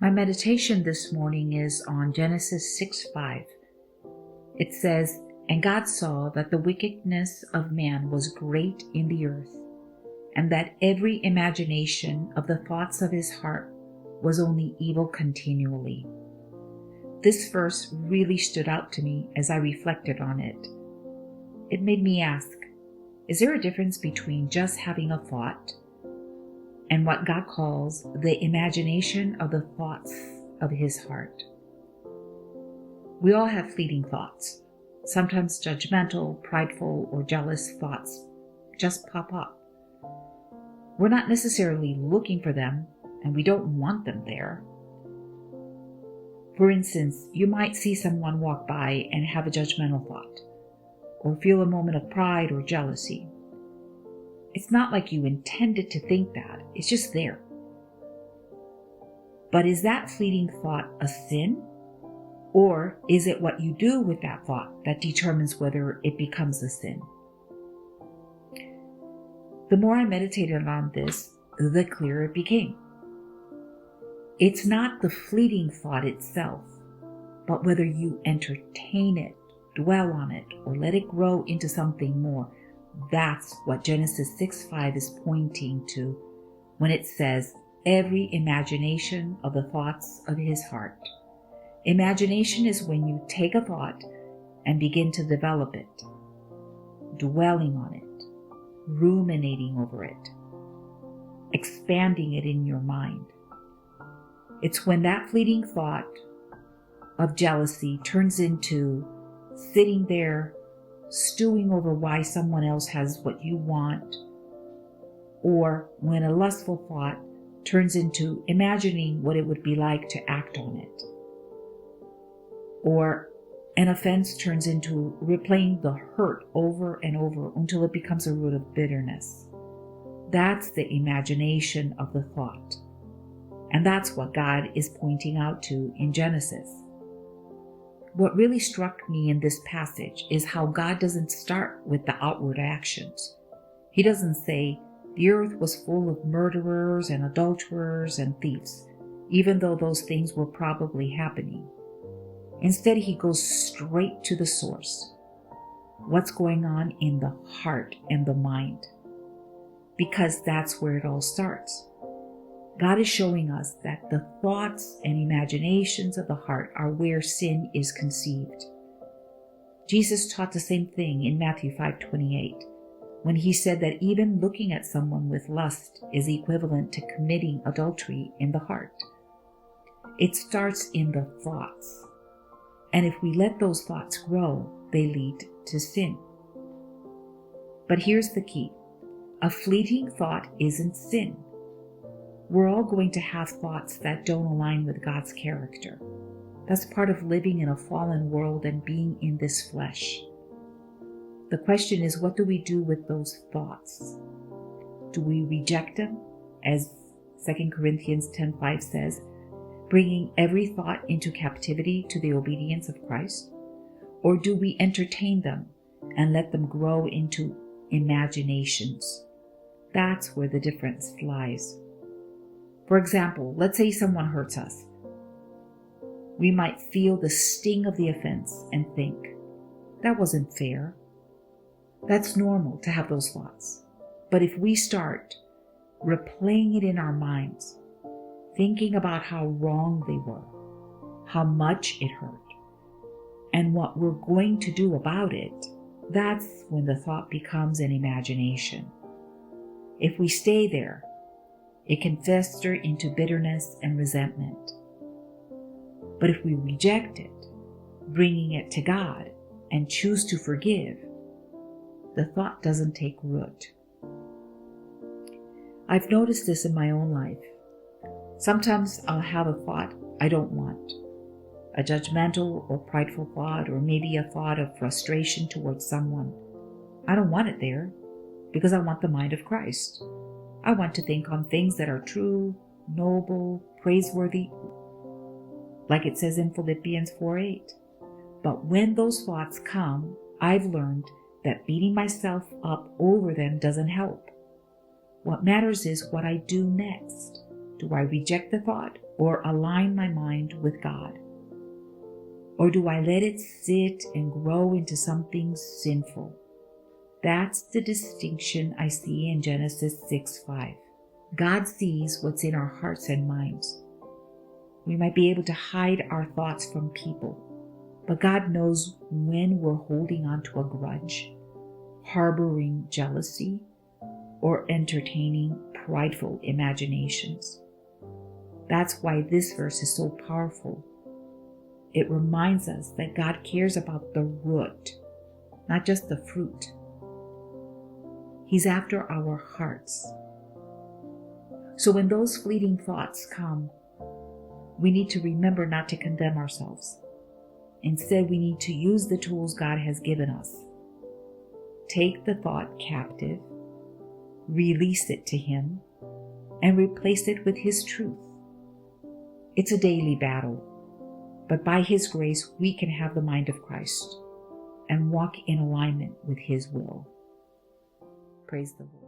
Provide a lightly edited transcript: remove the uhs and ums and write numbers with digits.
My meditation this morning is on Genesis 6:5. It says, "And God saw that the wickedness of man was great in the earth, and that every imagination of the thoughts of his heart was only evil continually." This verse really stood out to me as I reflected on it. It made me ask, is there a difference between just having a thought and what God calls the imagination of the thoughts of his heart? We all have fleeting thoughts. Sometimes judgmental, prideful, or jealous thoughts just pop up. We're not necessarily looking for them, and we don't want them there. For instance, you might see someone walk by and have a judgmental thought, or feel a moment of pride or jealousy. It's not like you intended to think that, it's just there. But is that fleeting thought a sin? Or is it what you do with that thought that determines whether it becomes a sin? The more I meditated on this, the clearer it became. It's not the fleeting thought itself, but whether you entertain it, dwell on it, or let it grow into something more. That's what Genesis 6:5 is pointing to when it says, every imagination of the thoughts of his heart. Imagination is when you take a thought and begin to develop it, dwelling on it, ruminating over it, expanding it in your mind. It's when that fleeting thought of jealousy turns into sitting there stewing over why someone else has what you want, or when a lustful thought turns into imagining what it would be like to act on it, or an offense turns into replaying the hurt over and over until it becomes a root of bitterness. That's the imagination of the thought. And that's what God is pointing out to in Genesis. What really struck me in this passage is how God doesn't start with the outward actions. He doesn't say, the earth was full of murderers and adulterers and thieves, even though those things were probably happening. Instead, he goes straight to the source. What's going on in the heart and the mind? Because that's where it all starts. God is showing us that the thoughts and imaginations of the heart are where sin is conceived. Jesus taught the same thing in Matthew 5:28, when he said that even looking at someone with lust is equivalent to committing adultery in the heart. It starts in the thoughts. And if we let those thoughts grow, they lead to sin. But here's the key. A fleeting thought isn't sin. We're all going to have thoughts that don't align with God's character. That's part of living in a fallen world and being in this flesh. The question is, what do we do with those thoughts? Do we reject them, as 2 Corinthians 10:5 says, bringing every thought into captivity to the obedience of Christ? Or do we entertain them and let them grow into imaginations? That's where the difference lies. For example, let's say someone hurts us. We might feel the sting of the offense and think, that wasn't fair. That's normal to have those thoughts. But if we start replaying it in our minds, thinking about how wrong they were, how much it hurt, and what we're going to do about it, that's when the thought becomes an imagination. If we stay there, it can fester into bitterness and resentment. But if we reject it, bringing it to God, and choose to forgive, the thought doesn't take root. I've noticed this in my own life. Sometimes I'll have a thought I don't want, a judgmental or prideful thought, or maybe a thought of frustration towards someone. I don't want it there because I want the mind of Christ. I want to think on things that are true, noble, praiseworthy, like it says in Philippians 4:8. But when those thoughts come, I've learned that beating myself up over them doesn't help. What matters is what I do next. Do I reject the thought, or align my mind with God? Or do I let it sit and grow into something sinful? That's the distinction I see in Genesis 6:5. God sees what's in our hearts and minds. We might be able to hide our thoughts from people, but God knows when we're holding on to a grudge, harboring jealousy, or entertaining prideful imaginations. That's why this verse is so powerful. It reminds us that God cares about the root, not just the fruit. He's after our hearts. So when those fleeting thoughts come, we need to remember not to condemn ourselves. Instead, we need to use the tools God has given us. Take the thought captive, release it to Him, and replace it with His truth. It's a daily battle, but by His grace, we can have the mind of Christ and walk in alignment with His will. Praise the Lord.